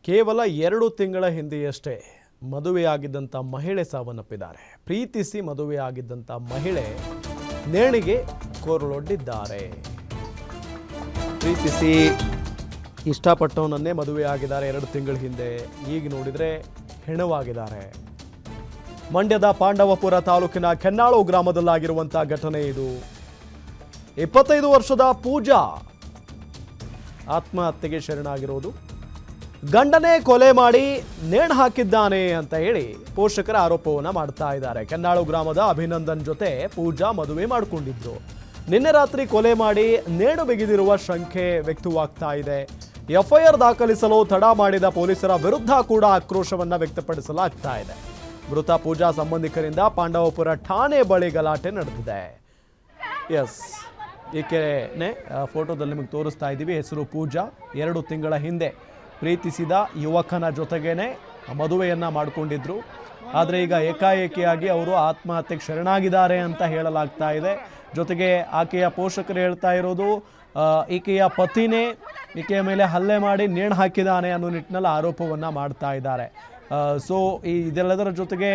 ಕೇವಲ 2 ತಿಂಗಳ ಹಿಂದೆಯಷ್ಟೇ ಮದುವೆಯಾಗಿದ್ದಂಥ ಮಹಿಳೆ ಸಾವನ್ನಪ್ಪಿದ್ದಾರೆ. ಪ್ರೀತಿಸಿ ಮದುವೆಯಾಗಿದ್ದಂಥ ಮಹಿಳೆ ನೇಣಿಗೆ ಕೊರಳೊಡ್ಡಿದ್ದಾರೆ. ಪ್ರೀತಿಸಿ ಇಷ್ಟಪಟ್ಟವನನ್ನೇ ಮದುವೆಯಾಗಿದ್ದಾರೆ 2 ತಿಂಗಳ ಹಿಂದೆ. ಈಗ ನೋಡಿದರೆ ಹೆಣವಾಗಿದ್ದಾರೆ. ಮಂಡ್ಯದ ಪಾಂಡವಪುರ ತಾಲೂಕಿನ ಕೆನ್ನಾಳು ಗ್ರಾಮದಲ್ಲಾಗಿರುವಂಥ ಘಟನೆ ಇದು. 25 ವರ್ಷದ ಪೂಜಾ ಆತ್ಮಹತ್ಯೆಗೆ ಶರಣಾಗಿರೋದು. ಗಂಡನೇ ಕೊಲೆ ಮಾಡಿ ನೇಣು ಹಾಕಿದ್ದಾನೆ ಅಂತ ಹೇಳಿ ಪೋಷಕರ ಆರೋಪವನ್ನು ಮಾಡ್ತಾ ಇದ್ದಾರೆ. ಕೆನ್ನಾಳು ಗ್ರಾಮದ ಅಭಿನಂದನ್ ಜೊತೆ ಪೂಜಾ ಮದುವೆ ಮಾಡಿಕೊಂಡಿದ್ರು. ನಿನ್ನೆ ರಾತ್ರಿ ಕೊಲೆ ಮಾಡಿ ನೇಣು ಬಿಗಿದಿರುವ ಶಂಕೆ ವ್ಯಕ್ತವಾಗ್ತಾ ಇದೆ. ಎಫ್ಐಆರ್ ದಾಖಲಿಸಲು ತಡ ಮಾಡಿದ ಪೊಲೀಸರ ವಿರುದ್ಧ ಕೂಡ ಆಕ್ರೋಶವನ್ನ ವ್ಯಕ್ತಪಡಿಸಲಾಗ್ತಾ ಇದೆ. ಮೃತ ಪೂಜಾ ಸಂಬಂಧಿಕರಿಂದ ಪಾಂಡವಪುರ ಠಾಣೆ ಬಳಿ ಗಲಾಟೆ ನಡೆದಿದೆ. ಎಸ್, ಈಕೆನೆ ಫೋಟೋದಲ್ಲಿ ನಿಮಗೆ ತೋರಿಸ್ತಾ ಇದ್ದೀವಿ. ಹೆಸರು ಪೂಜಾ. 2 ತಿಂಗಳ ಹಿಂದೆ ಪ್ರೀತಿಸಿದ ಯುವಕನ ಜೊತೆಗೇನೆ ಮದುವೆಯನ್ನ ಮಾಡಿಕೊಂಡಿದ್ರು. ಆದರೆ ಈಗ ಏಕಾಏಕಿಯಾಗಿ ಅವರು ಆತ್ಮಹತ್ಯೆಗೆ ಶರಣಾಗಿದ್ದಾರೆ ಅಂತ ಹೇಳಲಾಗ್ತಾ ಇದೆ. ಜೊತೆಗೆ ಆಕೆಯ ಪೋಷಕರು ಹೇಳ್ತಾ ಇರೋದು ಈಕೆಯ ಪತಿನೇ ಈಕೆಯ ಮೇಲೆ ಹಲ್ಲೆ ಮಾಡಿ ನೇಣು ಹಾಕಿದ್ದಾನೆ ಅನ್ನೋ ನಿಟ್ಟಿನಲ್ಲಿ ಆರೋಪವನ್ನು ಮಾಡ್ತಾ ಇದ್ದಾರೆ. ಸೊ ಇದೆಲ್ಲದರ ಜೊತೆಗೆ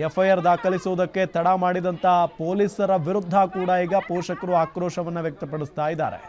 ಎಫ್ಐಆರ್ ದಾಖಲಿಸುವುದಕ್ಕೆ ತಡ ಮಾಡಿದಂಥ ಪೊಲೀಸರ ವಿರುದ್ಧ ಕೂಡ ಈಗ ಪೋಷಕರು ಆಕ್ರೋಶವನ್ನು ವ್ಯಕ್ತಪಡಿಸ್ತಾ ಇದ್ದಾರೆ.